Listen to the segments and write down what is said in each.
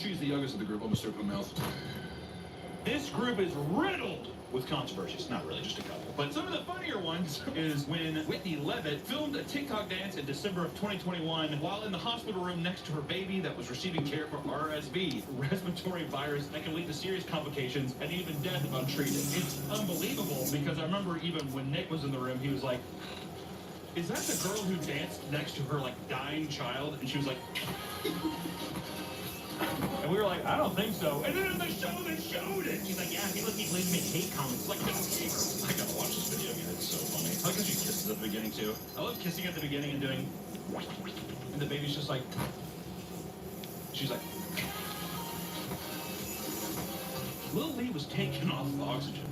She's the youngest of the group, almost open mouth. This group is riddled with controversies. Not really, just a couple. But some of the funnier ones is when Whitney Levitt filmed a TikTok dance in December of 2021 while in the hospital room next to her baby that was receiving care for RSV, respiratory virus that can lead to serious complications and even death if untreated. It's unbelievable because I remember even when Nick was in the room, he was like, "Is that the girl who danced next to her like dying child?" And she was like, and we were like, "I don't think so." And then in the show, they showed it. She's like, "Yeah, people keep leaving me hate comments." Like, I gotta watch this video again. It's so funny. I like how she kisses at the beginning, too. I love kissing at the beginning and doing... And the baby's just like... She's like... Lil Lee was taken off of oxygen.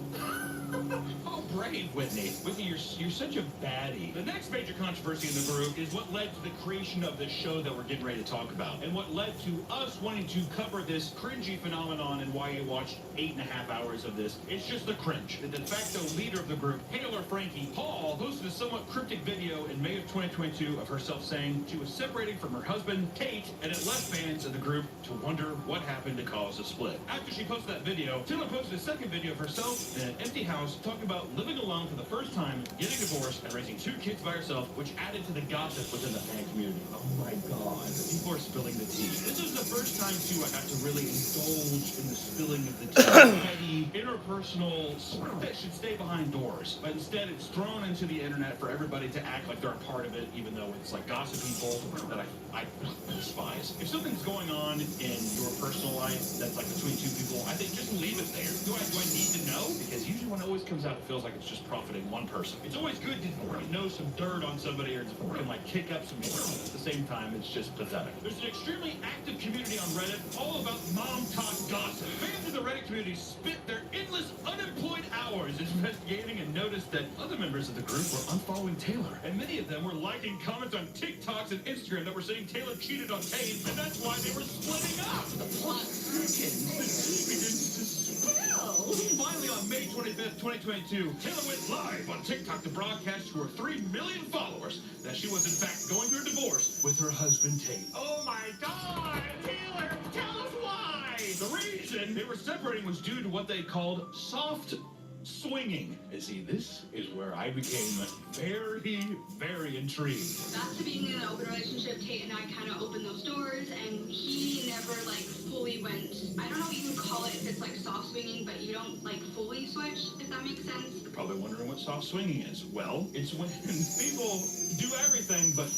Oh, brave, Whitney. Whitney, you're such a baddie. The next major controversy in the group is what led to the creation of the show that we're getting ready to talk about, and what led to us wanting to cover this cringy phenomenon and why you watched 8.5 hours of this. It's just the cringe. The de facto leader of the group, Taylor Frankie Paul, posted a somewhat cryptic video in May of 2022 of herself saying she was separating from her husband, Tate, and it left fans of the group to wonder what happened to cause the split. After she posted that video, Taylor posted a second video of herself in an empty house talking about living alone for the first time, getting divorced, and raising 2 kids by herself, which added to the gossip within the fan community. Oh my god. People are spilling the tea. This is the first time, too, I got to really indulge in the spilling of the tea. Petty, interpersonal stuff that should stay behind doors. But instead, it's thrown into the internet for everybody to act like they're a part of it, even though it's like gossip people that I despise. If something's going on in your personal life that's like between 2 people, I think just leave it there. Do I need to know? Because usually when it always comes out, it feels like it's just profiting one person. It's always good to know some dirt on somebody or to like kick up some shit. At the same time, it's just pathetic. There's an extremely active community on Reddit all about mom talk gossip. Fans of the Reddit community spent their endless unemployed hours investigating and noticed that other members of the group were unfollowing Taylor. And many of them were liking comments on TikToks and Instagram that were saying Taylor cheated on Tate, and that's why they were splitting up. The plot thickens. The tea begins to spill. Finally, on May 25th, 2022, Taylor went live on TikTok to broadcast to her 3 million followers that she was in fact going through a divorce with her husband Tate. Oh my god! Taylor, tell us why! The reason they were separating was due to what they called soft swinging. And see, this is where I became very, very intrigued. After being in an open relationship, Tate and I kind of opened those doors, and he never like fully went. I don't know what you would call it if it's like soft swinging, but you don't like fully switch, if that makes sense. You're probably wondering what soft swinging is. Well, it's when people do everything but.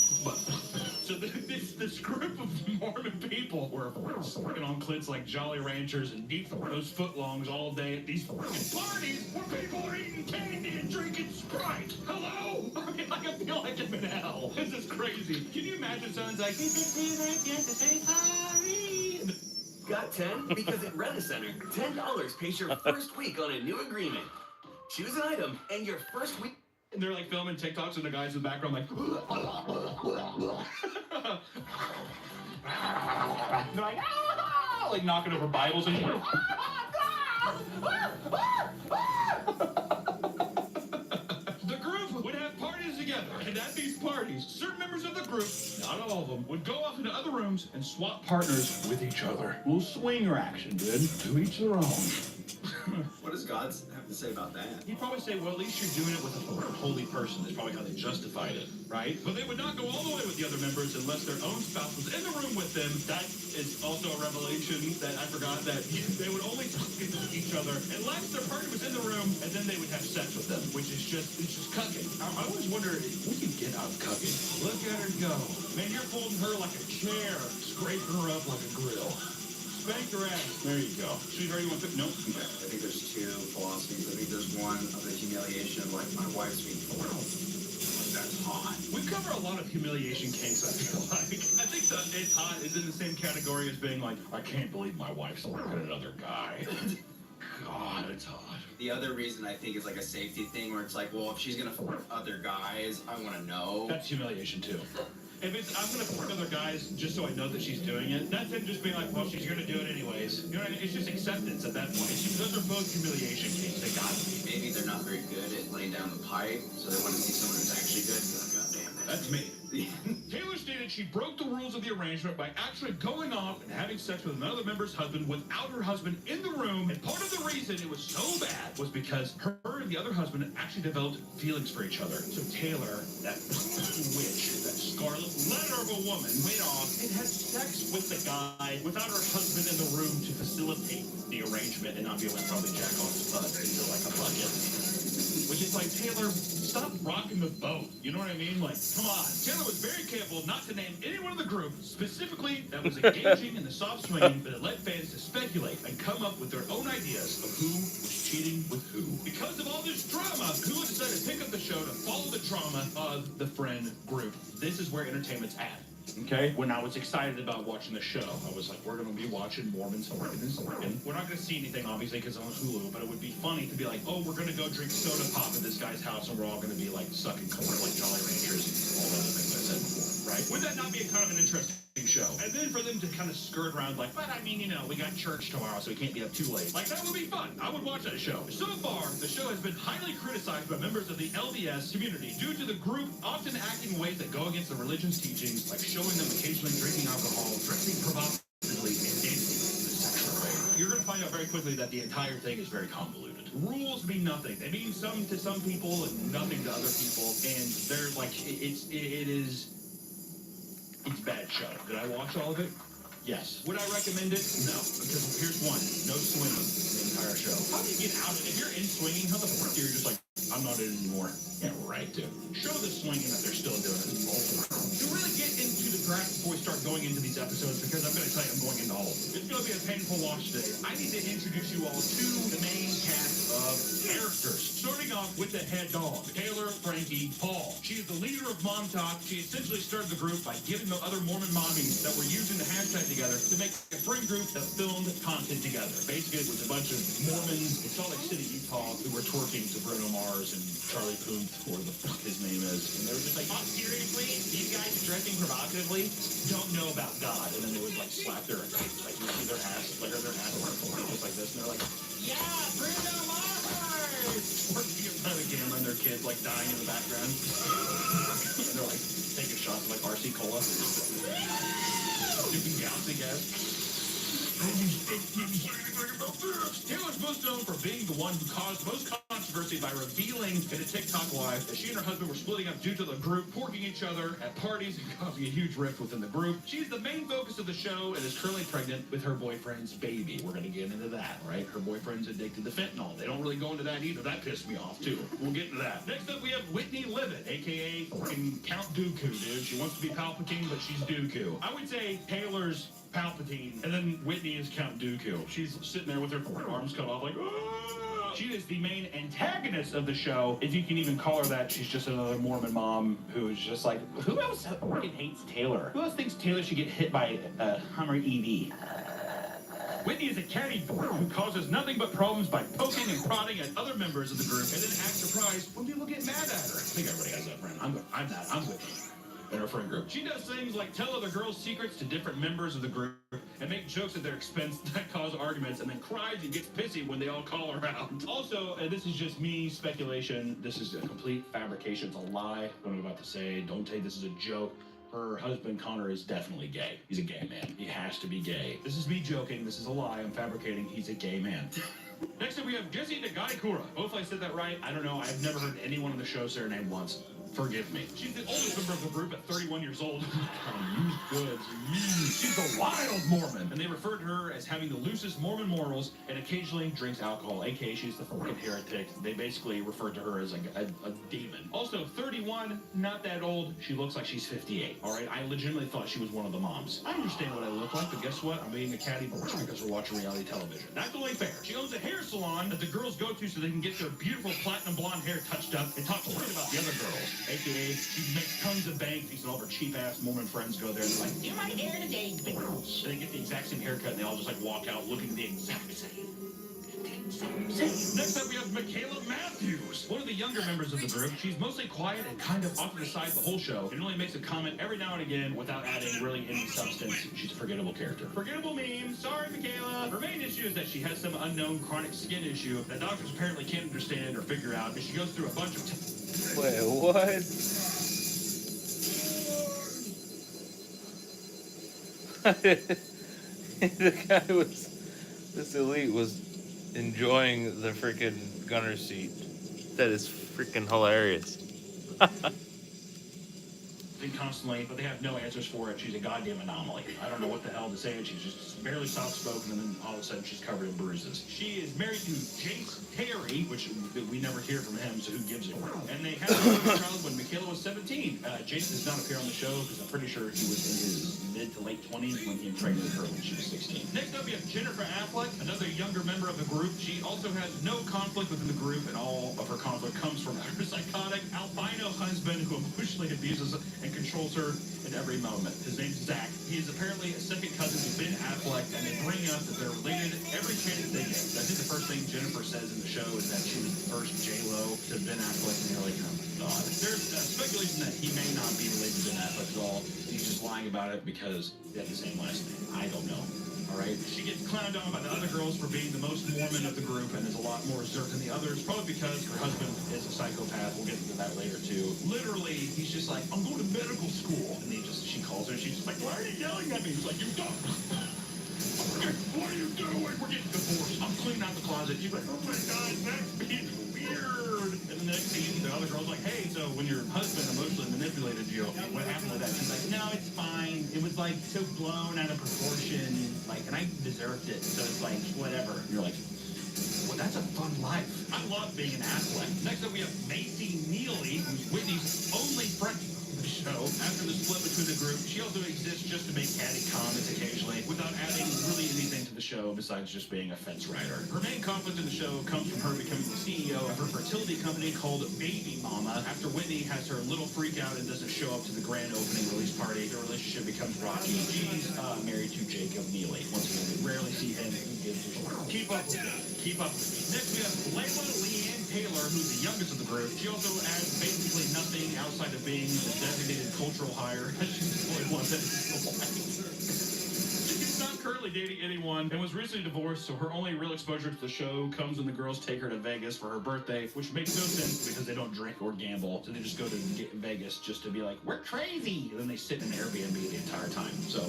So this group of Mormon people were sucking on clits like Jolly Ranchers and deep those footlongs all day at these parties where people are eating candy and drinking Sprite. Hello? I mean, like, I feel like I'm in hell. This is crazy. Can you imagine someone's like, Got 10? Because at Rent-A-Center, $10 pays your first week on a new agreement. Choose an item, and your first week... And they're like filming TikToks and the guys in the background like... they're like, ah! Like knocking over Bibles and... The group would have parties together, and at these parties, certain members of the group, not all of them, would go off into other rooms and swap partners with each other. A little swinger action, dude. To each their own. What does God have to say about that? He'd probably say, well, at least you're doing it with a holy person. That's probably how they justified it, right? But they would not go all the way with the other members unless their own spouse was in the room with them. That is also a revelation that I forgot, that they would only talk to each other unless their partner was in the room, and then they would have sex with them, which is just cucking. I always wonder, what do you get out of cucking? Look at her go. Man, you're folding her like a chair, scraping her up like a grill. Spank her ass. There you go. Sweetheart, you want to... Nope. Okay. I think there's 2 philosophies. I think there's one of the humiliation of like my wife's being that's hot. We cover a lot of humiliation kinks, I feel like. I think the it's hot is in the same category as being like, I can't believe my wife's looking at another guy. God, it's hot. The other reason I think is like a safety thing where it's like, well, if she's gonna fuck other guys, I want to know. That's humiliation too. If it's, I'm gonna fuck other guys just so I know that she's doing it, that's him just being like, well, she's gonna do it anyways. You know what I mean? It's just acceptance at that point. Those are both humiliation kinks. They gotta be. Maybe they're not very good at laying down the pipe, so they want to see someone who's actually good. God damn, That's me. Taylor stated she broke the rules of the arrangement by actually going off and having sex with another member's husband without her husband in the room. And part of the reason it was so bad was because her and the other husband actually developed feelings for each other. So Taylor, that witch, that scarlet letter of a woman, went off and had sex with the guy without her husband in the room to facilitate the arrangement and not be able to probably jack off into like a bucket. Which is like, Taylor, stop rocking the boat. You know what I mean? Like, come on. Taylor was very careful not to name anyone in the group specifically that was engaging in the soft swinging, but it led fans to speculate and come up with their own ideas of who was cheating with who. Because of all this drama, Hulu decided to pick up the show to follow the drama of the friend group. This is where entertainment's at. Okay? When I was excited about watching the show, I was like, we're going to be watching Mormons working and working. We're not going to see anything, obviously, because it's on Hulu, but it would be funny to be like, oh, we're going to go drink soda pop at this guy's house, and we're all going to be, like, sucking corn like Jolly Ranchers, all those things I said before, right? Would that not be a kind of an interesting show? And then for them to kind of skirt around like, but I mean, you know, we got church tomorrow, so we can't be up too late. Like, that would be fun. I would watch that show. So far, the show has been highly criticized by members of the LDS community due to the group often acting in ways that go against the religion's teachings, like showing them occasionally drinking alcohol, dressing provocatively, and dancing in a sexual way. You're going to find out very quickly that the entire thing is very convoluted. Rules mean nothing. They mean some to some people and nothing to other people. And they're like, it's a bad show. Did I watch all of it? Yes. Would I recommend it? No. Because here's one. No swinging in the entire show. How do you get out of it? If you're in swinging, how the fuck are you just like, I'm not in anymore? Yeah, right, dude. Show the swinging that they're still doing it. To really get into the graph before we start going into these episodes, because I'm going to tell you I'm going into all of them. It's going to be a painful watch today. I need to introduce you all to the main cast of characters. Starting off with the head dog, Taylor Frankie Paul. She is the leader of Mom Talk. She essentially started the group by giving the other Mormon mommies that were using the hashtag together to make a friend group that filmed content together. Basically, it was a bunch of Mormons in Salt Lake City, Utah, who were twerking to Bruno Mars and Charlie Puth, or the fuck his name is. And they were just like, oh, seriously? These guys dressing provocatively don't know about God. And then they would like slap their, like, you see their ass, like, or their ass, just like this. And they're like, yeah, Bruno Mars! Working in front of the camera and their kids like dying in the background. And they're like taking shots of like RC Cola. Doing gouncing gas. Taylor's most known for being the one who caused most controversy by revealing in a TikTok live that she and her husband were splitting up due to the group porking each other at parties and causing a huge rift within the group. She's the main focus of the show and is currently pregnant with her boyfriend's baby. We're going to get into that, right? Her boyfriend's addicted to fentanyl. They don't really go into that either. That pissed me off, too. We'll get to that. Next up, we have Whitney Livet, a.k.a. fucking Count Dooku, dude. She wants to be Palpatine, but she's Dooku. I would say Taylor's Palpatine, and then Whitney is Count Dooku. She's sitting there with her arms cut off like, ah! She is the main antagonist of the show. If you can even call her that, she's just another Mormon mom who is just like, who else fucking hates Taylor? Who else thinks Taylor should get hit by a Hummer EV? Whitney is a catty who causes nothing but problems by poking and prodding at other members of the group and then acts surprised when people get mad at her. I think everybody has that friend. I'm Whitney. In her friend group. She does things like tell other girls secrets to different members of the group and make jokes at their expense that cause arguments and then cries and gets pissy when they all call her out. Also, and this is just me speculation, this is a complete fabrication. It's a lie, what I'm about to say. Don't take this as a joke. Her husband, Connor, is definitely gay. He's a gay man. He has to be gay. This is me joking. This is a lie. I'm fabricating. He's a gay man. Next up, we have Jesse Nagaikura. Hopefully I said that right. I don't know. I've never heard anyone on the show say her name once. Forgive me. She's the oldest member of the group at 31 years old. Used goods. She's a wild Mormon. And they refer to her as having the loosest Mormon morals and occasionally drinks alcohol, aka she's the fucking heretic. They basically refer to her as like a demon. Also, 31, not that old. She looks like she's 58. Alright, I legitimately thought she was one of the moms. I understand what I look like, but guess what? I'm being a catty because we're watching reality television. That's only fair. She owns a hair salon that the girls go to so they can get their beautiful platinum blonde hair touched up and talk shit about the other girls. AKA, she makes tons of bank because all her cheap-ass Mormon friends go there and they're like, do my hair today, bitch. And they get the exact same haircut and they all just like walk out looking the exact same. Next up, we have Michaela Matthews, one of the younger members of the group. She's mostly quiet and kind of off to the side the whole show, and only makes a comment every now and again without adding really any substance. She's a forgettable character. Forgettable meme. Sorry, Michaela. Her main issue is that she has some unknown chronic skin issue that doctors apparently can't understand or figure out, and she goes through a bunch of... Wait, what? The guy was, this elite was enjoying the freaking gunner seat. That is freaking hilarious. Constantly, but they have no answers for it. She's a goddamn anomaly. I don't know what the hell to say. She's just barely soft-spoken, and then all of a sudden she's covered in bruises. She is married to Jace Terry, which we never hear from him, so who gives a And they had a child when Michaela was 17. Jace does not appear on the show because I'm pretty sure he was in his mid to late 20s when he impregnated her when she was 16. Next up, we have Jennifer Affleck, another younger member of the group. She also has no conflict within the group, and all of her conflict comes from her psychotic albino husband who emotionally abuses and controls her in every moment. His name's Zach. He is apparently a second cousin to Ben Affleck, and they bring up that they're related every chance they get. I think the first thing Jennifer says in the show is that she was the first J-Lo to Ben Affleck, and you're like, oh my god. There's speculation that he may not be related to Ben Affleck at all. He's just lying about it because they have the same last name. I don't know. Alright? She gets clowned on by the other girls for being the most Mormon of the group and is a lot more reserved than the others, probably because her husband is a psychopath. We'll get into that later too. Literally, he's just like, I'm going to medical school. And she calls her and she's just like, why are you yelling at me? He's like, you don't. What are you doing? We're getting divorced. I'm cleaning out the closet. She's like, oh my god, that's being weird. And the next scene, the other girl's like, hey, so when your husband emotionally manipulated you, what happened with that? She's like, no, it's fine. It was like so blown out of proportion, like, and I deserved it. So it's like, whatever. And you're like, well, that's a fun life. I love being an Affleck. Next up, we have Macy Neely, who's Whitney's only friend of the show. After the split between the group, she also exists just to make catty comments occasionally, without adding really anything to the show besides just being a fence rider. Her main conflict in the show comes from her becoming the CEO of her fertility company called Baby Mama. After Whitney has her little freak out and doesn't show up to the grand opening release party, the relationship becomes rocky. She's married to Jacob Neely. Once again, we rarely see him. Keep up with it. Keep up with it. Next, we have Layla Leanne Taylor, who's the youngest of the group. She also adds basically nothing outside of being the designated cultural hire. She's the only one that is white. She's not currently dating anyone and was recently divorced, so her only real exposure to the show comes when the girls take her to Vegas for her birthday, which makes no sense because they don't drink or gamble. So they just go to Vegas just to be like, we're crazy. And then they sit in an Airbnb the entire time. So,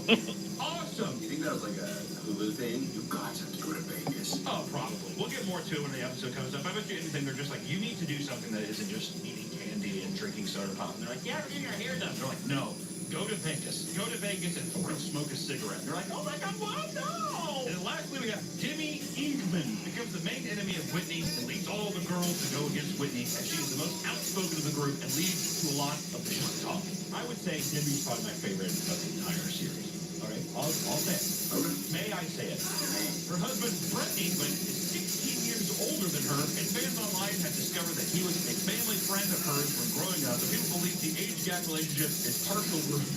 awesome. You think that was like a Hulu thing? You guys have to go to Vegas. Oh, probably. We'll get more to it when the episode comes up. I bet you anything, they're just like, you need to do something that isn't just eating candy and drinking soda pop. And they're like, yeah, we're getting our hair done. They're like, no. Go to Vegas. Go to Vegas and smoke a cigarette. And they're like, oh my god, what? No! And lastly, we have Demi Ingman, becomes the main enemy of Whitney and leads all the girls to go against Whitney, as she is the most outspoken of the group and leads to a lot of the shit talk. I would say Demi's probably my favorite of the entire series. Alright, I'll say it. Okay. May I say it? Her husband, Brett Ingman, is 16 years older than her, and fans online have discovered that he was a family friend of hers when growing up, so people believe the age gap relationship is partial grooming.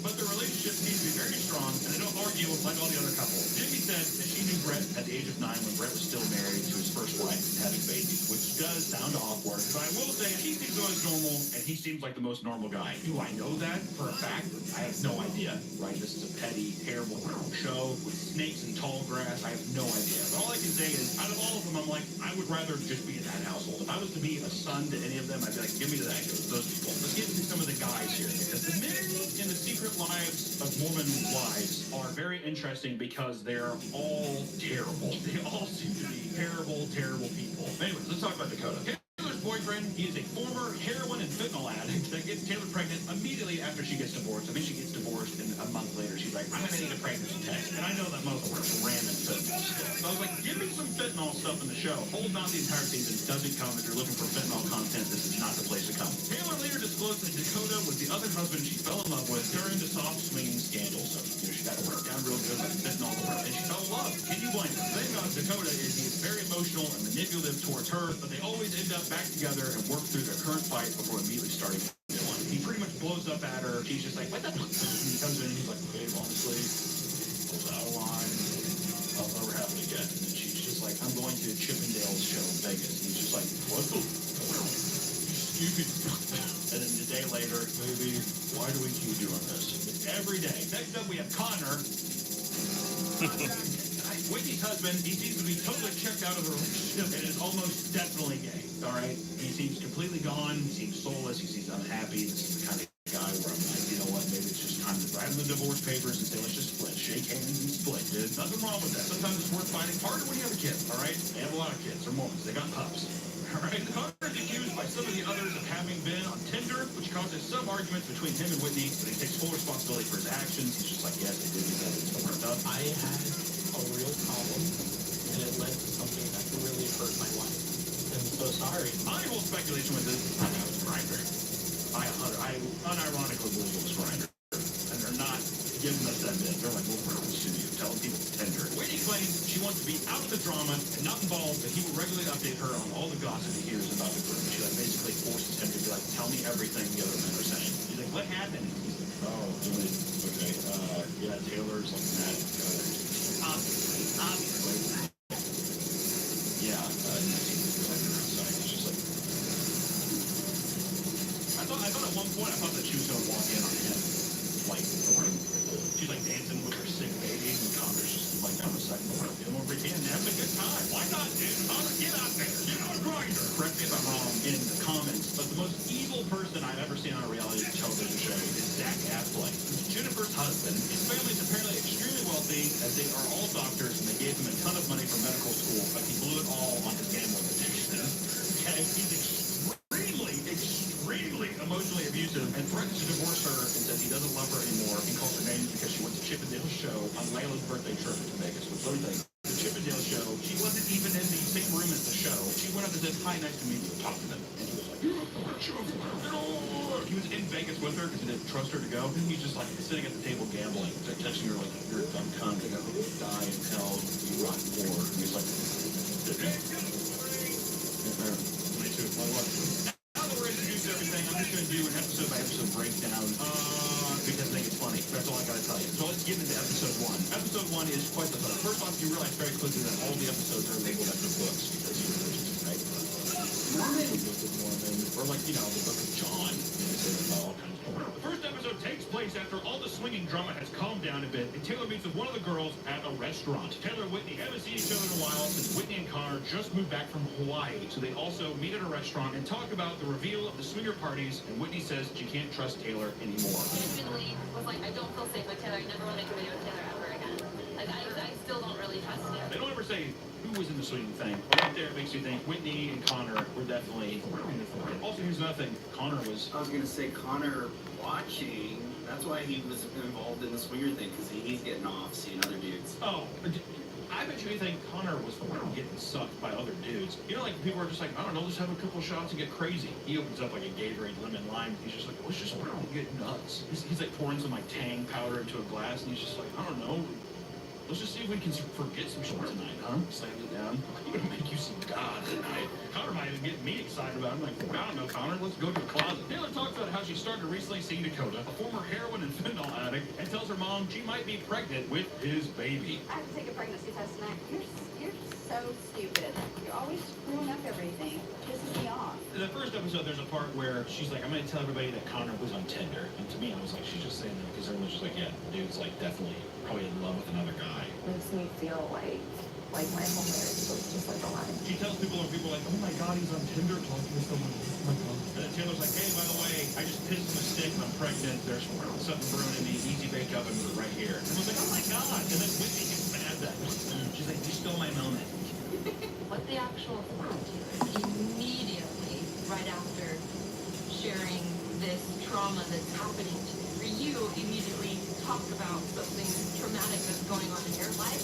But the relationship seems to be very strong, and they don't argue like all the other couples. Jimmy said that she knew Brett at the age of 9 when Brett was still married to his first wife and having babies, which does sound awkward. But I will say, she seems always normal, and he seems like the most normal guy. Do I know that for a fact? I have no idea, right? This is a petty, terrible show with snakes and tall grass. I have no idea. But all I can say is, out of all of them, I'm like, I would rather just be in that household. If I was to be a son to any of them, I'd be like, give me those people. Let's get into some of the guys here, because the men in the secret lives of Mormon wives are very interesting because they're all terrible. They all seem to be terrible, terrible people. Anyways, let's talk about Dakota. Taylor's boyfriend, he is a former heroin and fentanyl addict that gets Taylor pregnant immediately after she gets divorced. I mean, she gets divorced, and a month later, she's like, I'm gonna need a pregnancy test. And I know that most of it's random fentanyl stuff. So I was like, give me some fentanyl stuff in the show. Hold on the entire season. Doesn't come. If you're looking for fentanyl content, this is not the place to come. Taylor later disclosed that Dakota was the other husband she fell in love with during the soft swinging scandal. So, she got to work down real good with fentanyl, and she fell in love. Can you blame her? The thing about Dakota is he's very emotional and manipulative towards her, but they always end up back together and work through their current fight before immediately starting a new one. He pretty much blows up at her. She's just like, what the fuck? And he comes in and he's like, babe, honestly, I was out of line. I'll never happen again. And then she's just like, I'm going to Chippendale's show in Vegas. And he's just like, what the? Stupid. And then the day later, baby, why do we keep doing this? Every day. Next up, we have Connor. Whitney's husband, he seems to be totally checked out of the relationship and is almost definitely gay. Alright? He seems completely gone. He seems soulless. He seems unhappy. This is the kind of guy where I'm like, you know what, maybe it's just time to... I sign the divorce papers and say, let's just split. Shake hands and split, dude. Nothing wrong with that. Sometimes it's worth fighting harder when you have a kid, all right? They have a lot of kids. They're Mormons. They got pups. All right? Connor is accused by some of the others of having been on Tinder, which causes some arguments between him and Whitney, but he takes full responsibility for his actions. He's just like, yes, I did that. It's worked up. I had a real problem, and it led to something that really hurt my wife. I'm so sorry. My whole speculation with this, I know it's Grindr. I unironically believe it was Grindr. And they're not giving us that bit. They're like, well, we're going to sue you. Telling people it's Tinder. Whitney claims she wants to be out of the drama and not involved, but he will regularly update her on all the gossip he hears about the group. She like basically forces him to be like, tell me everything the other men are saying. She's like, what happened? He's like, oh, really? Okay. Yeah, Taylor's like mad. Obviously. Yeah. It's just like. I thought at one point I thought that she was gonna walk in on him, like she's like dancing with her sick baby, and Connor's just like on the second floor, doing what we can, having a good time. Why not, dude? Connor, get out there, get on Grindr. Correct me if I'm wrong in the comments, but the most evil person I've ever seen on a reality television show is Zach Aflac. Jennifer's husband. His family is apparently extremely wealthy, as they are all doctors, and they gave him a ton of money for medical school, but he blew it all on his gambling addiction. Okay, he's extremely emotionally abusive and threatens to divorce her and says he doesn't love her anymore and calls her names because she went to Chippendale show on Layla's birthday trip to Vegas. Which let me tell you, the Chippendale show, she wasn't even in the same room as the show. She went up and said, hi, nice to meet you, talk to them. And he was like, you're a bunch of he was in Vegas with her because he didn't trust her to go. And he's just like sitting at the table gambling. They're texting her like, you're a dumb cunt, I gotta die in hell, you rock poor. And he's like, everything. I'm just going to do an episode by episode breakdown because I think it's funny. That's all I got to tell you. So let's get into episode 1. Episode 1 is quite the fun. First off, you realize very quickly that all the episodes are labeled after books because you're religious, right? Mormon. The Book of Mormon. Or like, you know, the Book of John. The first episode takes place after all the swinging drama has calmed down a bit, and Taylor meets with one of the girls at a restaurant. Taylor and Whitney haven't seen each other in a while since Whitney and Connor just moved back from Hawaii. So they also meet at a restaurant and talk about the reveal of the swinger parties, and Whitney says she can't trust Taylor anymore. Genuinely was like, I don't feel safe with Taylor. I never want to make a video with Taylor ever again. Like, I still don't really trust him. They don't ever say who was in the swinging thing. Right there, it makes you think Whitney and Connor were definitely in the thing. Also, here's another thing. Connor was... I was gonna say Connor watching. That's why he was involved in the swinger thing, because he's getting off seeing other dudes. Oh, I bet you think Connor was getting sucked by other dudes. You know, like people are just like, I don't know, let's have a couple shots and get crazy. He opens up like a Gatorade lemon lime. He's just like, let's just get nuts. He's like pouring some like Tang powder into a glass, and he's just like, I don't know. Let's just see if we can forget some shit tonight, huh? Slams it down. I'm gonna make you some God tonight. Connor might even get me excited about it. I'm like, I don't know, Connor, let's go to the closet. Taylor talks about how she started recently seeing Dakota, a former heroin and fentanyl addict, and tells her mom she might be pregnant with his baby. I have to take a pregnancy test tonight. You're so stupid. You're always screwing up everything. Pisses me off. In the first episode, there's a part where she's like, I'm gonna tell everybody that Connor was on Tinder. And to me, I was like, she's just saying that because everyone's just like, yeah, dude's like definitely probably in love with another guy. Makes me feel like my whole marriage was just like a lie. She tells people are like, oh my God, he's on Tinder talking to someone. Oh my God. And then Taylor's like, hey, by the way, I just pissed in a stick and I'm pregnant. There's something brewing in the easy bake oven right here. And I was like, oh my God. And then Whitney gets mad that she's like, you stole my moment. What the actual immediately right after sharing this trauma that's happening for you, immediately talk about something traumatic that's going on in your life.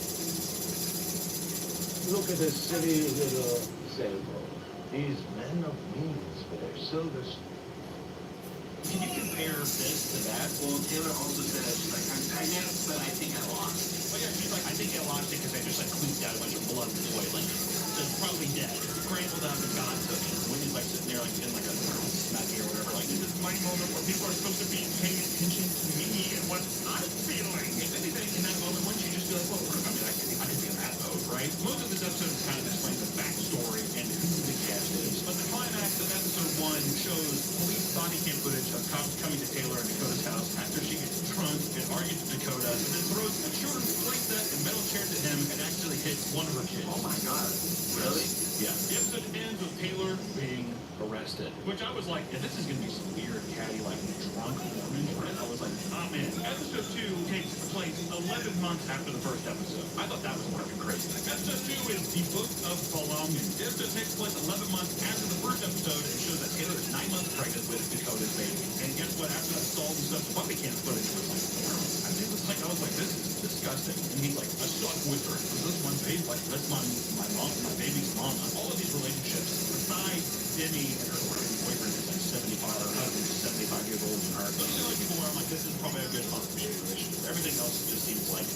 Look at this city little sailboat. These men of means with their silver. Can you compare this to that? Well, Taylor also said that she's like, I'm pregnant, but I think I lost. Well, yeah, she's like, I think I lost it because I just like cleaned out a bunch of blood in the toilet. So it's probably dead. Scrambled up and God took it. Whitney's like sitting there like in like a snuggie or whatever. Like, this is my moment where people are supposed to be paying attention to me and what I'm feeling. If anything, in that moment, wouldn't you just be like, well, I mean, I could be in that mode, right? Most of this episode is kind of explains the backstory and who the cast is. But the climax of episode 1 shows police body cam footage of cops coming to Taylor and Dakota's house after she gets drunk and argues with Dakota, and then throws a children's playset and metal chairs at him and actually hits one of her kids. Oh my God. Really? Yeah. The episode ends with Taylor being arrested. Which I was like, yeah, this is going to be some weird, catty, like drunk Mormon shit. I was like, oh man. Episode 2 takes place 11 months after the first episode. I thought that was fucking crazy. Episode 2 is the Book of Belonging. The episode takes place 11 months after the first episode, and it shows that Taylor is 9 months pregnant with Dakota's baby. And guess what? After that salt and stuff, the puppy can't put it. It was like, I was like, this is disgusting. And he's like, I stuck with her. Is this my baby? Like, that's my mom, my baby's mama. All of these relationships, besides Demi and her boyfriend is like 75, her husband is 75 years old than her. Those are the only people where I'm like, this is probably a good consummation relationship. Everything else just seems like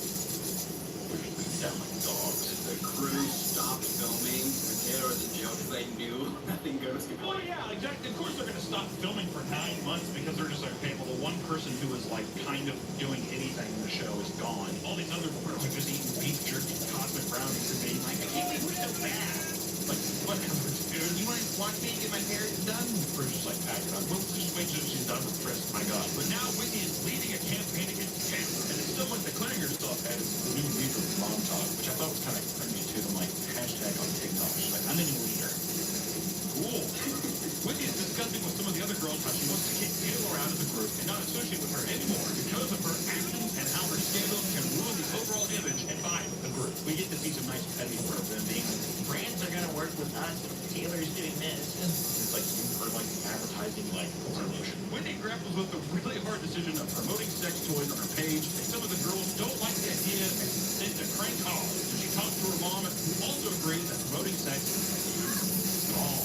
down like dogs. The crew stopped filming. There was a joke they knew nothing good was going to Well, yeah, exactly. Of course they're going to stop filming for 9 months because they're just like, okay, well, the one person who was like kind of doing anything in the show is gone. All these other girls are just eating beef jerky, cosmic brownies, and being like, I can't believe we're so bad. Like, whatever, dude. You want to watch me get my hair done? Bruce is like, pack it up. Well, just wait till she's done with Chris. My God. But now Whitney is leading a campaign against cancer, and it's still like declaring herself as the new leader of Mom Talk, which I thought was kind of cringy too. I'm like, hashtag on TikTok. She's like, I'm the new leader. Cool. Whitney is discussing with some of the other girls how she wants to kick Taylor out of the group and not associate with her anymore because of her actions and how her scandal can ruin the overall image and vibe of the group. We get to see some nice petty for them being like, brands are going to work with us if Taylor's doing this. It's like you've heard like advertising like promotion. Whitney grapples with the really hard decision of promoting sex toys on her page, and some of the girls don't like the idea and tend to crank off. So she talks to her mom, who also agrees that promoting sex is wrong.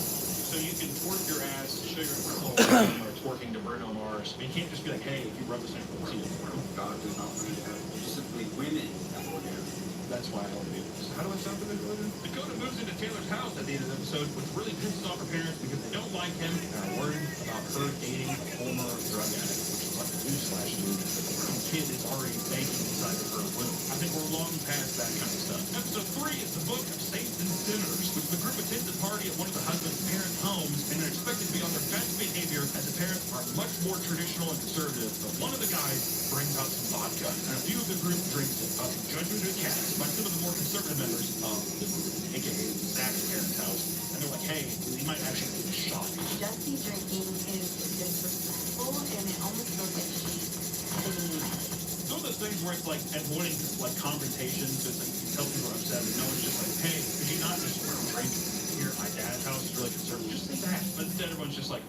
So you can twerk your ass, show your nipple, or twerking to Bruno Mars. But you can't just be like, hey, if you rub this in, we'll see it. God does not want to have specifically women that orgasm. That's why I don't do this. How do I sound for this religion? Dakota moves into Taylor's house at the end of the episode, which really pisses off her parents because they don't like him and are worried about her dating a former drug addict, which is like a newsflash news. The kid is already baking inside of her womb. I think we're long past that kind of stuff. Episode 3 is the Book of Saints and Sinners, which the group attends a party at one of the husband's parents' homes and are expected to be on their best behavior as the parents are much more traditional and conservative. But one of the guys brings out some vodka, and a few of the group drinks it, judgment is cast by some of the more conservative members of the group, aka Zach's parents' house. And they're like, hey, we might actually take a shot. Jesse drinking is disrespectful, and it almost feels like she's being Some of those things where it's like avoiding like confrontation, so it's like you tell people are upset, and no one's just like, hey, could you not just drink here at my dad's house? Is really conservative. Just say that. But instead, everyone's just like,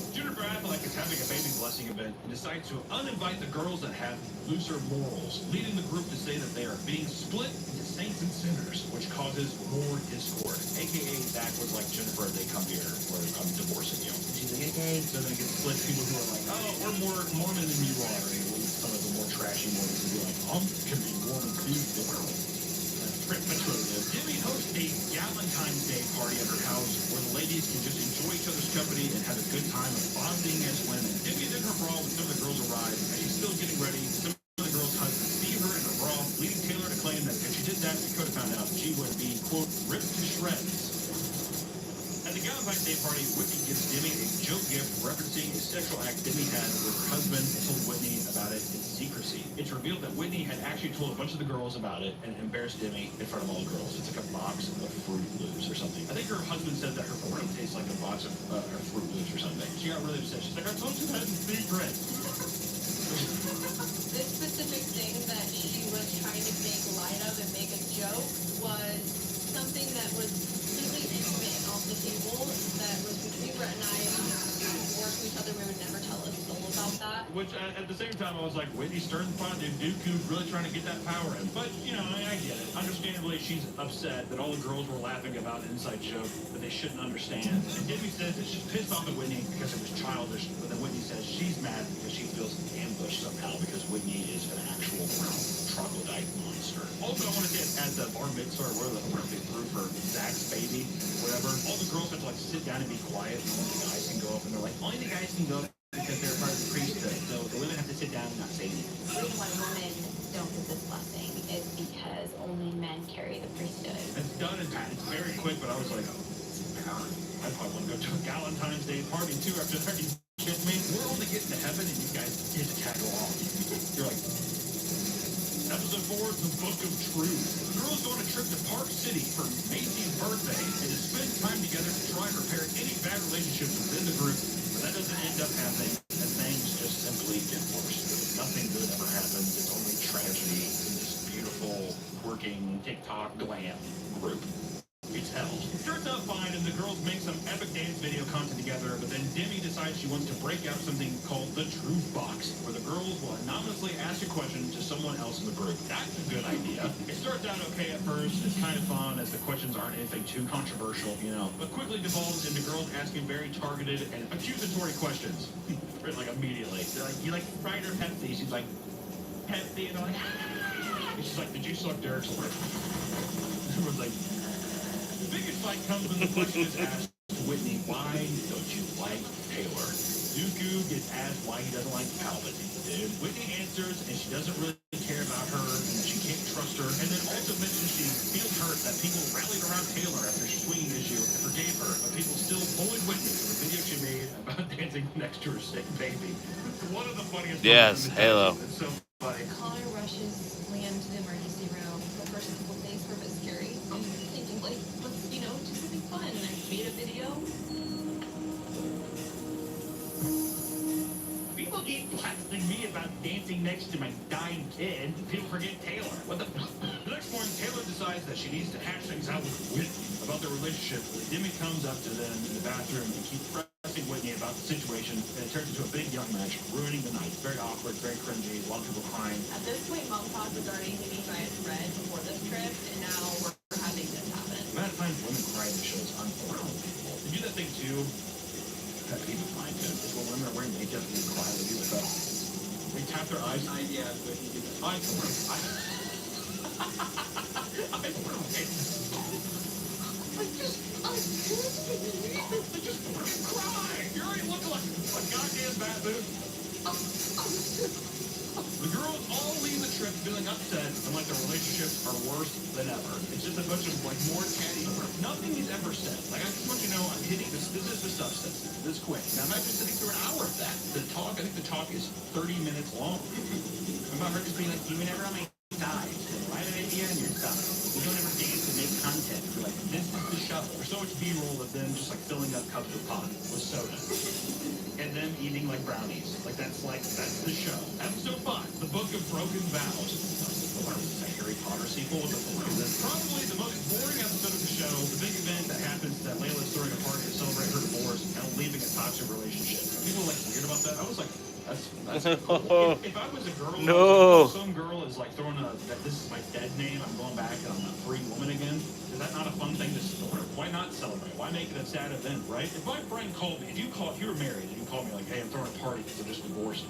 Jennifer Affleck is having a baby blessing event and decides to uninvite the girls that have looser morals, leading the group to say that they are being split into saints and sinners, which causes more discord. AKA Zach was like, Jennifer, they come here, or I'm divorcing you. And she's like, okay. So then it gets split. People who are like, oh, we're more Mormon than you are. And some of the more trashy Mormons will be like, can be Mormon too. Jimmy hosts a Galentine's Day party at her house where the ladies can just enjoy each other's company and have a good time of bonding as women. Jimmy's in her bra when some of the girls arrive, and she's still getting ready. Some of the girls' husbands see her in her bra, leading Taylor to claim that if she did that, Dakota found out she would be, quote, ripped to shreds. At the Galentine's Day party, Whitney gives Demi a joke gift referencing a sexual act Demi had with her husband and told Whitney about it in secrecy. It's revealed that Whitney had actually told a bunch of the girls about it and embarrassed Demi in front of all the girls. It's like a box of Fruit Loops or something. I think her husband said that her breath tastes like a box of Fruit Loops or something. She got really upset. She's like, I told you that in secret. This specific thing that she was trying to make light of and make a joke was something that was completely intimate off the table that was between Brett and I. We worked with each other. We would never tell a soul about that. Which, at the same time, I was like, Whitney stirring the pot, dude. Dooku's really trying to get that power in. But, you know, I get it. Understandably, she's upset that all the girls were laughing about an inside joke that they shouldn't understand. And Demi says that she's pissed off at Whitney because it was childish. But then Whitney says she's mad because she feels ambushed somehow because Whitney is an actual troglodyte monster. Also, I want to say at the bar mitzvah or whatever the fuck they threw for Zach's baby, whatever, all the girls have to like sit down and be quiet, and only the guys can go up, and they're like, only the guys can go up because they're part of the priesthood. So the women have to sit down and not say anything. The reason why women don't get this blessing is because only men carry the priesthood. It's done and it's very quick, but I was like, I probably want to go to a Galentine's Day party too after that. You kidding me? We're only getting to heaven and you guys get to tag along. You're like, episode episode 4, The Book of Truth. The girls go on a trip to Park City for Macy's birthday and to spend time together to try and repair any bad relationships within the group. But that doesn't end up happening, and things just simply get worse. Nothing good ever happens. It's only tragedy in this beautiful, working TikTok glam group. It's hell. It starts out fine, and the girls make some epic dance video content together, but then Demi decides she wants to break out something called the Truth Box, where the girls will anonymously ask a question to someone else in the group. That's a good idea. It starts out okay at first. It's kind of fun, as the questions aren't anything too controversial, you know, but quickly devolves into girls asking very targeted and accusatory questions. Like, immediately. They're like, you like Sprite or Pepsi? She's like, Pepsi, and I'm like, and she's like, did you suck Derek's lip? Everyone's like, the biggest fight comes when the question is asked to Whitney, why don't you like Taylor? Zuko gets asked why he doesn't like Palpatine, dude. Whitney answers, and she doesn't really care about her, and that she can't trust her, and then also mentions she feels hurt that people rallied around Taylor after she swinging issue and forgave her, but people still bullied Whitney for the video she made about dancing next to her sick baby. One of the funniest Yes, Halo. It's so funny. Connor rushes Liam to the emergency room. The first couple things were a bit scary. I'm thinking, like, let's, you know, do something fun. I made a video. People keep blasting me about dancing next to my dying kid. People forget Taylor. What the fuck? The next morning, Taylor decides that she needs to hash things out with Whitney about their relationship. Demi comes up to them in the bathroom and keeps pressing Whitney about the situation, and it turns into a big young match, ruining the night. It's very awkward, very cringy, a lot of people crying. At this point, Mom Talk was already hitting giant red before this trip, and now we're having this happen. The amount of times women cry in the show is unbelievable. They do that thing too. That people find too. It's when women are wearing makeup and they cry. They do the they tap their eyes. Yeah, but you do that. I just cry. You're already looking like a goddamn bad dude. The girls all leave the trip feeling upset and like their relationships are worse than ever. It's just a bunch of like more catty. Nothing is ever said. Like, I just want you to know I'm hitting this. This is the substance. This quick. Now imagine sitting through an hour of that. The talk, I think the talk is 30 minutes long. About her just being like, you were never on my side. Why did I be on your side? We don't ever dance and make content. We're like, this is the show. There's so much B-roll of them just like filling up cups of pot with soda. And them eating like brownies. Like that's the show. Episode 5, The Book of Broken Vows. It's a Harry Potter sequel with a That's probably the most boring episode of the show. The big event that happens is that Layla's throwing a party to celebrate her divorce and leaving a toxic relationship. People are like weird about that. I was like, that's cool. If I was a girl, No. some girl is like throwing that this is my dead name, I'm going back and I'm a free woman again. Is that not a fun thing to celebrate? Why not celebrate? Why make it a sad event, right? If my friend called me, if you were married and you called me like, hey, I'm throwing a party because I'm just divorced,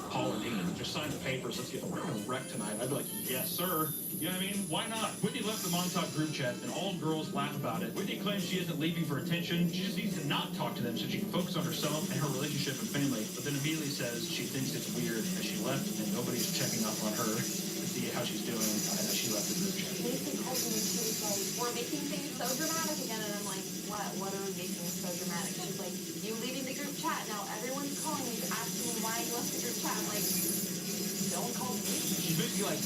Paul and Dean, just sign the papers, let's get a wreck tonight. I'd be like, yes, sir. You know what I mean? Why not? Whitney left the Montauk group chat, and all girls laugh about it. Whitney claims she isn't leaving for attention. She just needs to not talk to them so she can focus on herself and her relationship and family. But then immediately says she thinks it's weird that she left and nobody's checking up on her to see how she's doing as she left the group chat. Mason called me and she was like, we're making things so dramatic again. And I'm like, what? What are we making so dramatic? She's like, you leaving the group chat. Now everyone's calling me to ask me why you left the group chat. I'm like, don't call me. She's basically like,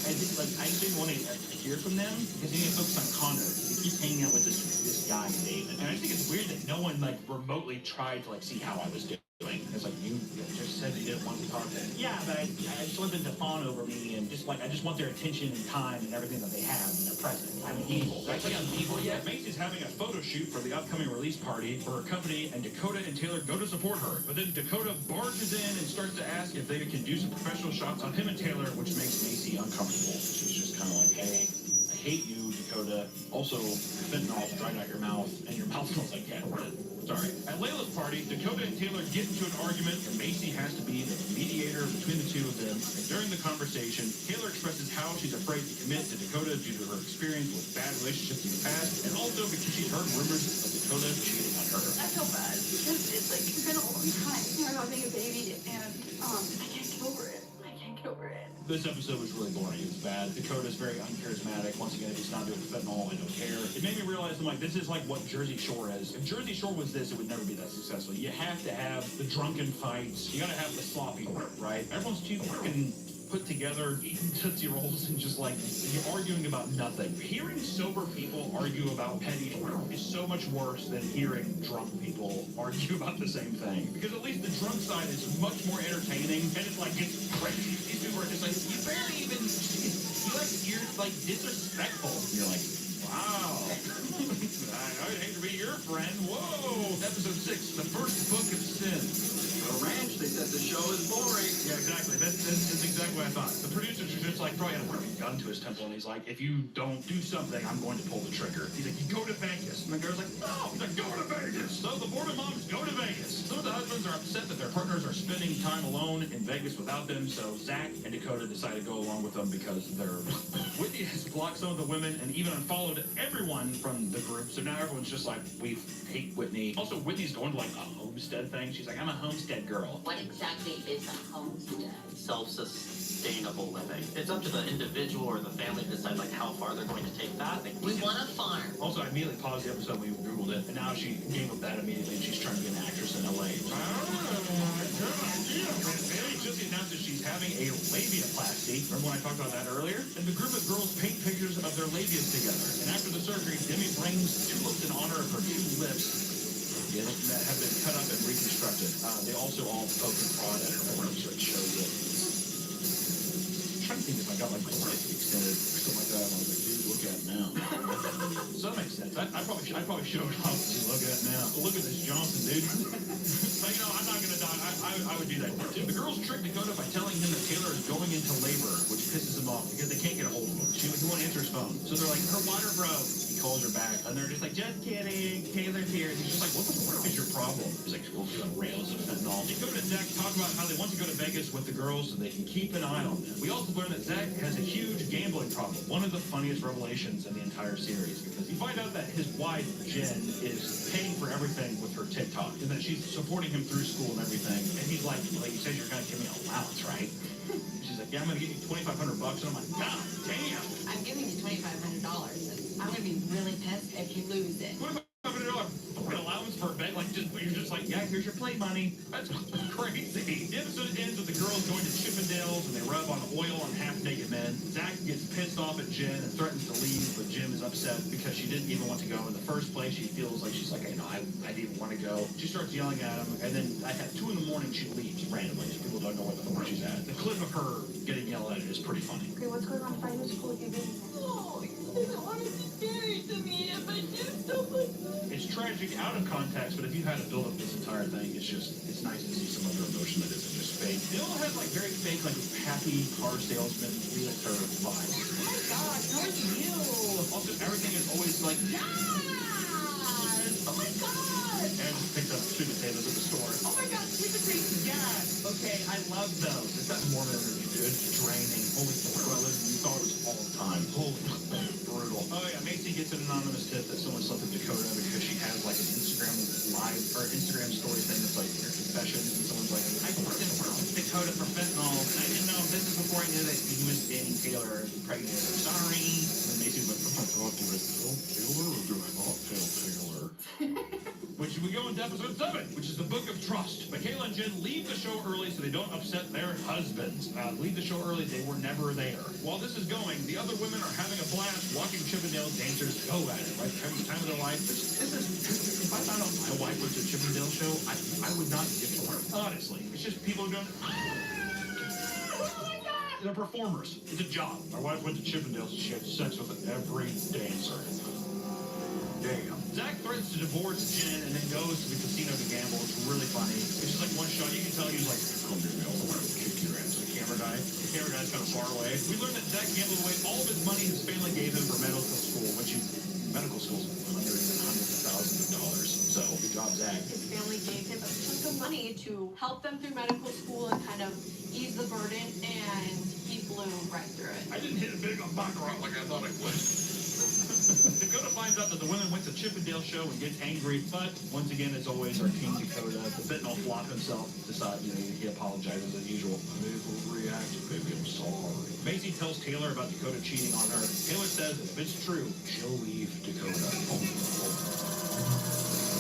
I didn't want to hear from them because you need to focus on Connor. He keeps hanging out with this guy, David. And I think it's weird that no one like remotely tried to like see how I was doing. It's like you just said you didn't want to talk to them. Yeah, but I just want them to fawn over me and just like I just want their attention and time and everything that they have and they're present. I'm evil. Did I say I'm evil yet? Macy's having a photo shoot for the upcoming release party for her company, and Dakota and Taylor go to support her. But then Dakota barges in and starts to ask if they can do some professional shots on him and Taylor, which makes Macy uncomfortable. She's just kind of like, hey, I hate you, Dakota. Also, fentanyl's dried out your mouth, and your mouth smells like cat bread. Sorry. At Layla's party, Dakota and Taylor get into an argument, and Macy has to be the mediator between the two of them. And during the conversation, Taylor expresses how she's afraid to commit to Dakota due to her experience with bad relationships in the past, and also because she's heard rumors of Dakota cheating on her. I feel bad because it's like it's been a long time since I'm having a baby and I can't get over it. I can't get over it. This episode was really boring. It was bad. Dakota's very uncharismatic. Once again, he's not doing fentanyl. I don't care. It made me realize, I'm like, this is like what Jersey Shore is. If Jersey Shore was this, it would never be that successful. You have to have the drunken fights. You gotta have the sloppy work, right? Everyone's too fucking put together, eating Tootsie Rolls, and just like you're arguing about nothing. Hearing sober people argue about petty is so much worse than hearing drunk people argue about the same thing. Because at least the drunk side is much more entertaining, and it's like it's crazy. These people are just like, you barely even, you're like disrespectful. You're like, wow. I'd hate to be your friend. Whoa. Episode 6, the first book of sin. The ranch, they said the show is boring. Yeah, exactly. That's exactly what I thought. The producers are just like, probably had a gun to his temple, and he's like, if you don't do something, I'm going to pull the trigger. He's like, you go to Vegas. And the girl's like, no. He's like, go to Vegas. So the boredom moms go to Vegas. Some of the husbands are upset that their partners are spending time alone in Vegas without them, so Zach and Dakota decide to go along with them because they're... Whitney has blocked some of the women and even unfollowed everyone from the group, so now everyone's just like, we hate Whitney. Also, Whitney's going to like a homestead thing. She's like, I'm a homestead girl. What exactly is a homestead? Self-sustainable living. It's up to the individual or the family to decide like how far they're going to take that. We want a farm. Also, I immediately paused the episode when we Googled it, and now she gave up that immediately, and she's trying to be an actress in LA. Just announced that she's having a labiaplasty. Remember when I talked about that earlier? And the group of girls paint pictures of their labias together. And after the surgery, Demi brings tulips in honor of her 2 lips that have been cut up and reconstructed. They also all poke and prod at her arms, so it shows it. I'm trying to think if I got like my life extended or something like that. And I was like, dude, look at it now. So that makes sense. I probably showed off. Look at it now. Look at this Johnson, dude. But you know, I'm not gonna die. I would do that too. The girls trick Dakota by telling him that Taylor is going into labor, which pisses him off because they can't get a hold of him. He won't answer his phone. So they're like, her water broke. He calls her back, and they're just like, just kidding. Taylor's here. And he's just like, what the fuck is your problem? He's like, we'll be on rails of fentanyl. Dakota and Zach talk about how they want to go to Vegas with the girls so they can keep an eye on them. We also learn that Zach has a huge gambling problem. One of the funniest revelations in the entire series, because you find out that his wife, Jen, is paying for everything with her TikTok, and that she's supporting him through school and everything. And he's like, well, you said you're going to give me an allowance, right? She's like, yeah, I'm going to give you $2,500. And I'm like, God damn. I'm giving you $2,500. I'm gonna be really pissed if you lose it. $2,500 allowance for a bet? Like, you're just like, yeah, here's your play money. That's crazy. The episode ends with the girls going to Chippendales and they rub on oil on half-naked men. Zach gets pissed off at Jen and threatens to leave, but Jim is upset because she didn't even want to go in the first place. She feels like she's like, I didn't even want to go. She starts yelling at him, and then at 2 in the morning she leaves randomly. So people don't know where the fuck she's at. The clip of her getting yelled at is pretty funny. Okay, what's going on? Find school with you, baby. Oh, you don't want to be married to me if I do so much. It's tragic out of context, but if you had to build up this entire thing, it's nice to see some other emotion that isn't just fake. They all have like very fake, like happy car salesman realtor vibe. Oh my gosh, how are you? Also, everything is always like, Yes! Oh my god! and just picked up sweet potatoes at the store. Oh my god, sweet potatoes! Yes! Okay, I love those. It's that Mormon energy, dude. It's draining. Holy fuck, I live in Utah all the time. Holy brutal. Oh yeah, Macy gets an anonymous tip that someone slept with Dakota because she has like an Instagram live or Instagram story thing that's like her confessions, and someone's like, I fucked Dakota for fentanyl, and I didn't know. This is before I knew that he was dating Taylor and pregnant. Sorry. And Macy's like, oh my god, do I tell Taylor or do I not tell Taylor? Which we go into episode 7, which is the Book of Trust. Michaela and Jen leave the show early so they don't upset their husbands. Leave the show early, they were never there. While this is going, the other women are having a blast watching Chippendale dancers go at it, right? Having the time of their life. But if I found out my wife was a Chippendale show, I would not give a fuck. Honestly. It's just people going, oh my god! They're performers. It's a job. My wife went to Chippendales and she had sex with every dancer. Damn. Zach threatens to divorce Jen and then goes to the casino to gamble. It's really funny. It's just like one shot. You can tell he was like, come here, Mel. I'm going to kick your ass. The camera guy's kind of far away. We learned that Zach gambled away all of his money his family gave him for medical school, which medical school's hundreds and hundreds of thousands of dollars. So, good job, Zach. His family gave him a chunk of money to help them through medical school and kind of ease the burden, and he blew right through it. I didn't hit it big on Baccarat like I thought I would. Dakota finds out that the women went to Chippendale show and gets angry, but once again, as always, our King Dakota, the fentanyl flop himself, decides, he apologizes as usual. I overreacted, baby, I'm sorry. Macy tells Taylor about Dakota cheating on her. Taylor says if it's true, she'll leave Dakota.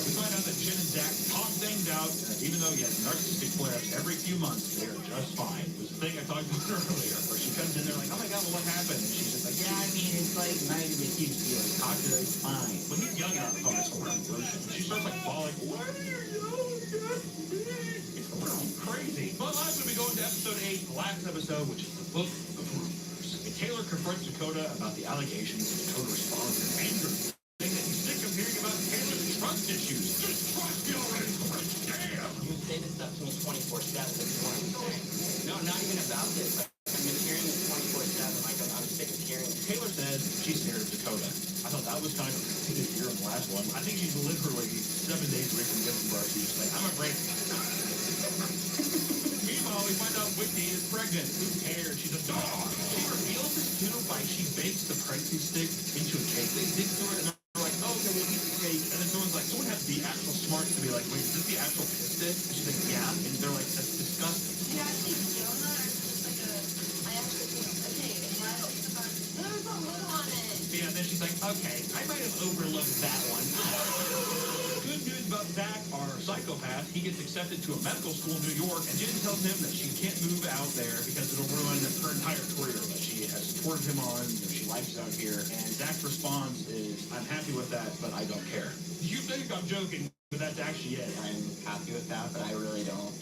We find out that Jen and Zach talk things out. Even though he has narcissistic flares every few months, they are just fine. It was the thing I talked about earlier, where she comes in there like, oh my god, well, what happened? And she's just like, yeah, I mean, it's like, not even a huge deal. He talked to her, it's fine. But he's yelling at her on this version. She starts like bawling, why are you yelling at me? It's really crazy. But last week we go into episode 8, the last episode, which is the Book of Rumors. And Taylor confronts Dakota about the allegations, and Dakota responds in anger, saying that he's sick of hearing about Taylor's trust issues. Just trust me already, damn! You say this stuff to me 24/7. This is what I'm saying. No, not even about this. Like, I've been hearing this 24/7. Like, I'm sick of hearing it. Taylor says she's scared of Dakota. I thought that was kind of a good year of the last one. I think she's literally 7 days away from giving birth. She's just like, I'm afraid. Meanwhile, we find out Whitney is pregnant. Who cares? She's a dog. She reveals this too by she bakes the pregnancy stick into a cake. They dig through it and they're like, oh, okay, we'll eat the cake. And then someone's like, someone has the actual smarts to be like, wait, is this the actual piss stick? And she's like, yeah. And they're like, that's disgusting. Did you actually feel that, or is it just like I actually feel okay, there's a lid on it. Yeah, then she's like, okay, I might have overlooked that one. Good news about Zach, our psychopath. He gets accepted to a medical school in New York, and Jen tells him that she can't move out there because it'll ruin her entire career that she has supported him on. You know, she likes out here. And Zach's response is, I'm happy with that, but I don't care. You think I'm joking, but that's actually it. I'm happy with that, but I really don't.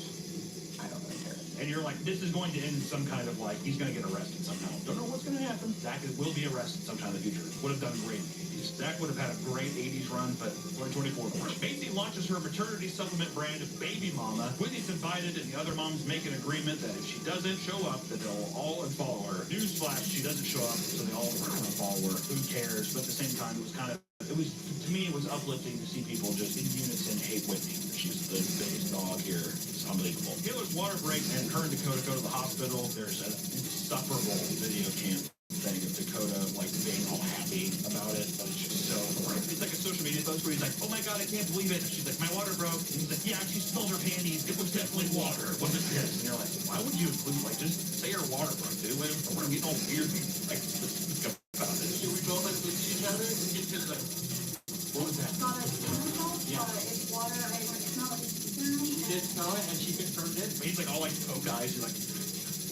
I don't really care. And you're like, this is going to end in some kind of like, he's going to get arrested somehow. Don't know what's going to happen. Zach will be arrested sometime in the future. Would have done great in the 80s. Zach would have had a great 80s run, but 2024. Macy launches her maternity supplement brand of Baby Mama. Whitney's invited, and the other moms make an agreement that if she doesn't show up, that they'll all unfollow her. Newsflash, she doesn't show up, so they all unfollow her. Who cares? But at the same time, to me, it was uplifting to see people just in unison hate Whitney. She's the biggest dog here. It's unbelievable. Taylor's water breaks, and her and Dakota go to the hospital. There's an insufferable video cam thing of Dakota, like, being all happy about it, but it's just so... It's like a social media post where he's like, oh my god, I can't believe it. And she's like, my water broke. And he's like, yeah, she spilled her panties. It was definitely water. It wasn't piss. And you're like, why would you include, like, just say your water broke, dude? We're getting all weird, like, about this. Should we both like look at each other? It's just like, what was that? It's not a chemical, Yeah. but it's water. I like smell it. You did smell it, and she confirmed it? He's like all like poke eyes. He's like,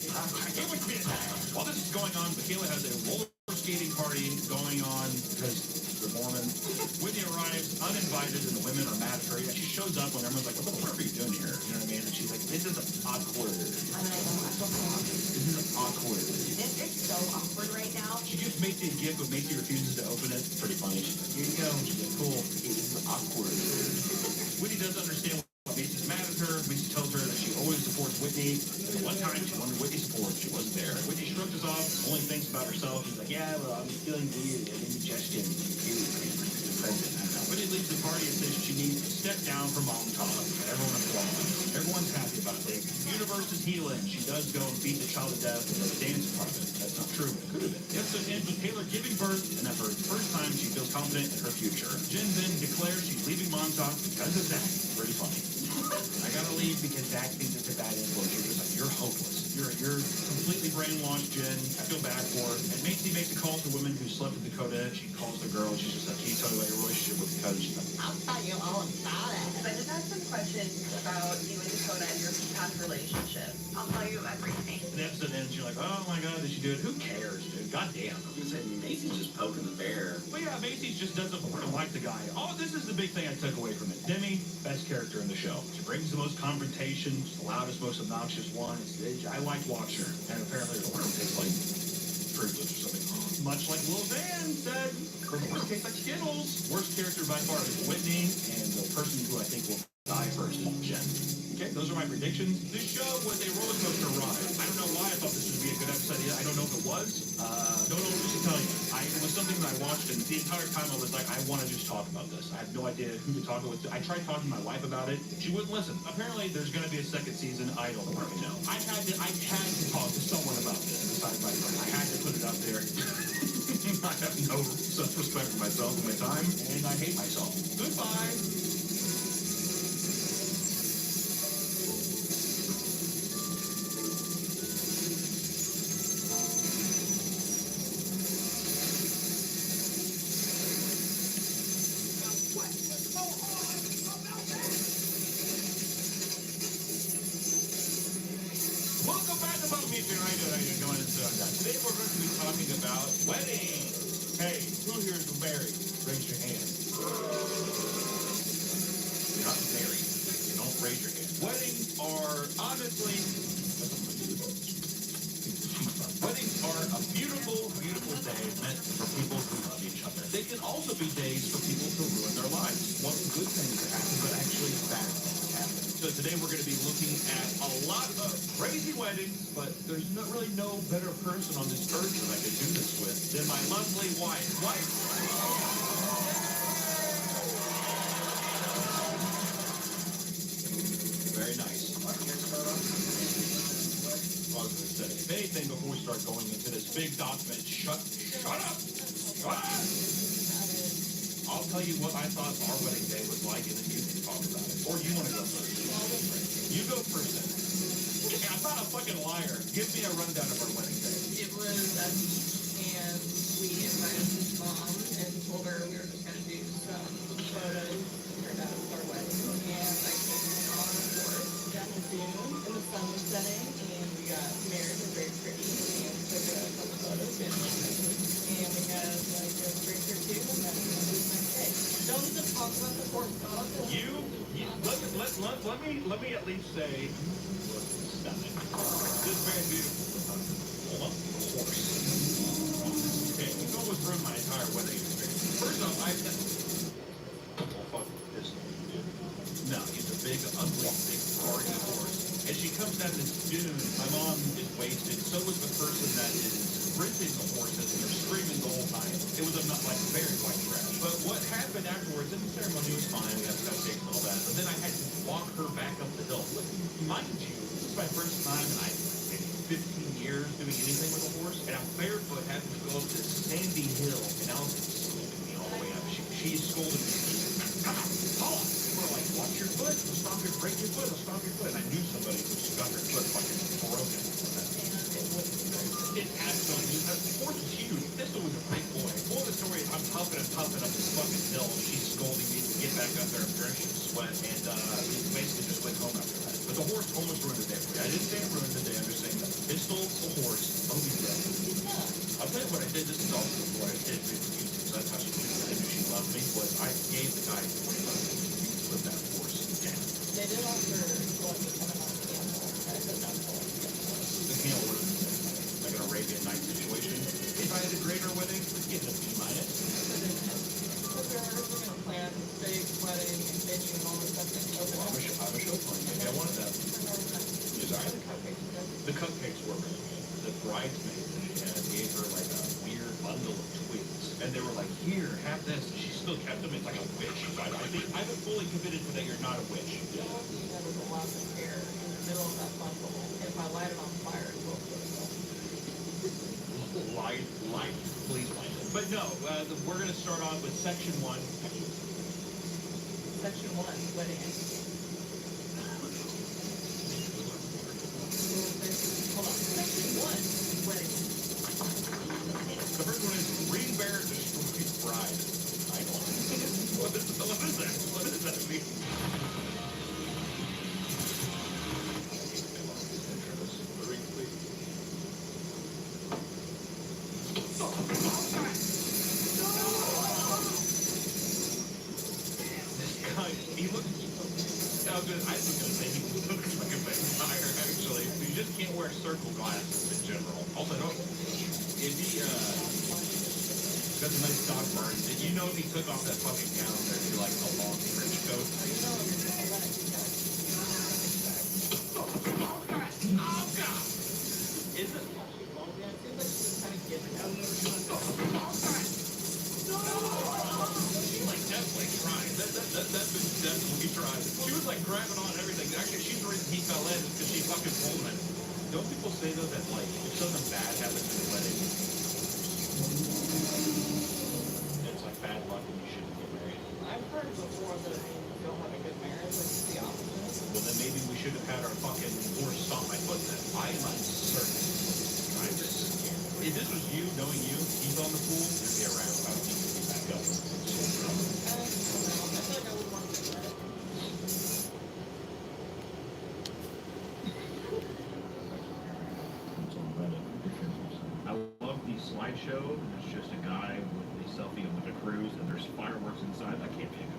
I can't wait to be in that. While this is going on, Michaela has a roller skating party going on because they're Mormon. Whitney arrives uninvited, and the women are mad at her. Yeah, she shows up when everyone's like, what the fuck are you doing here? You know what I mean? And she's like, this is awkward. I mean, I feel so awkward. This is awkward. It's so awkward right now. She gives Macy a gift, but Macy refuses to open it. It's pretty funny. She's like, here you go. She's like, cool. This is awkward. Whitney doesn't understand why Macy's mad at her. Macy tells her that she always supports Whitney. And one time she wanted Whitney's support. She wasn't there. Whitney shrugs us off, only thinks about herself. She's like, yeah, well, I'm feeling weird. I'm indigestion. Whitney leaves the party and says she needs to step down from mom talk. Everyone applauds. Everyone's happy about it. The universe is healing. She does go and beat the child to death in the dance part of it. That's not true, but it could have been. The episode ends with Taylor giving birth, and that for the first time she feels confident in her future. Jen then declares she's leaving Montauk because of Zach. Pretty funny. I gotta leave because Zach thinks it's a bad influence. You're just like, you're hopeless. You're completely brainwashed, Jen. I feel bad for her. And Macy makes a call to women who slept with Dakota. She calls the girl. She's just like, can you tell me about your relationship with Dakota? She's like, I'll tell you all about it. I just have some questions about you and Dakota and your past relationship. I'll tell you everything. the episode ends, you're like, oh my god, did she do it? Who cares, dude? God damn. I was gonna say, Macy's just poking the bear. But yeah, Macy just doesn't like the guy. Oh, this is the big thing I took away from it. Demi, best character in the show. She brings the most confrontation, she's the loudest, most obnoxious one. I like watching her. And apparently the world tastes like Fruit Loops or something. Much like Lil Van said, her worst tastes like Skittles. Worst character by far is Whitney, and the person who I think will die first is Jen. Okay, those are my predictions. This show was a roller coaster ride. I don't know why I thought this would be a good episode. I don't know if it was. Don't know what to tell you. It was something that I watched, and the entire time I was like, I want to just talk about this. I have no idea who to talk with. I tried talking to my wife about it. She wouldn't listen. Apparently, there's going to be a second season. I don't fucking know. I had to talk to someone about this besides my friend. I had to put it up there. I have no self-respect for myself and my time, and I hate myself. Goodbye. about me if you're right, today we're going to be talking about weddings. Hey, who here is married? Raise your hand. You're not married. You don't raise your hand. Weddings are honestly... Weddings are a beautiful, beautiful day meant for people who love each other. They can also be days for people to ruin their lives. Want good things to happen, but actually bad things happen. So today we're going to be looking at a lot of crazy weddings, but there's really no better person on this earth that I could do this with than my lovely wife. Very nice. I was going to say, if anything, before we start going into this big document, shut up! I'll tell you what I thought our wedding day was like, and then you can talk about it. Or you want to go first? You go first then. Okay, I'm not a fucking liar. Give me a rundown of our wedding day. It was at the beach, and we invited his mom and told her we were just going to do some photos for that was our wedding. And I came on a horse down in June, and the sun was setting, and we got married and very pretty, and took a couple photos, and we had like a drink or two, and then we went the next day. Don't even talk about the horse. Let me at least say, look stunning. This is very beautiful. Hold on, horse. Okay, you've almost ruined my entire wedding experience. First off, fuck this dude. No, he's a big, ugly, big party horse. And she comes down this dune. My mom is wasted. So was the person that is renting the horses, and they're screaming the whole time. It was like very white trash. But what happened afterwards, and the ceremony was fine, we got cupcakes and all that, but then I had to walk her back up the hill. Mind you, this is my first time in maybe 15 years doing anything with a horse, and I'm barefoot having to go up this sandy hill, and Allison's scolding me all the way up. She scolded me. Come on, hold on. People are like, watch your foot, it'll stop your, break your foot, it'll stop your foot. And I knew somebody who got their foot fucking broken. It absolutely, the horse is huge. Pistol was a big boy. Full of the story is I'm pumping up this fucking hill, and she's scolding me to get back up there. I'm drenched in sweat, and we basically just went home after that. But the horse almost ruined the day for me. I didn't say it ruined the day, I'm just saying that pistol, the horse, I'll be dead. I'll tell you what I did. This is also before I did music, so that's how she knew I knew she loved me, was I gave the guy $25 to put that horse down. They did offer going to come on the camel. I said no. The camel would have been like an Arabian Night situation. If I had a greater wedding, let's get a B-. We're going to plan big wedding and venue and all this stuff. I'm a show plan. Maybe I wanted that. Sorry. The cupcakes were really good. The bridesmaids that she had gave her like a weird bundle of twigs. And they were like, here, have this. And she still kept them. It's like a witch. I haven't fully committed to that you're not a witch. Yeah. There was a lot of hair in the middle of that bundle. If I light it on fire, it will kill itself. Light. Please light it. But no, we're going to start off with section 1. Section 1, wedding. Hold on. Section 1, wedding. The first one is Green Bear Destroys Bride. I don't know. What is that? What does that mean? I was going to say he looks like a vampire, actually. You just can't wear circle glasses in general. Also, if he, got a nice dog burn, did you know if he took off that fucking gown, there'd be like a long trench coat? Oh, God! Is it? She like definitely tried. That's been definitely tried. She was like grabbing on everything. Actually, she's the reason he fell in because she fucking pulled him. Don't people say though that like if something bad happens in a wedding, it's like bad luck and you shouldn't get married? I've heard before that if you don't have a good marriage, like it's the opposite. Well, then maybe we should have had our fucking horse stomp my foot then. I am uncertain. I'm just scared. If this was you, knowing you, he's on the pool, you'd be around. I don't think you'd be back up. fireworks inside. That can't be a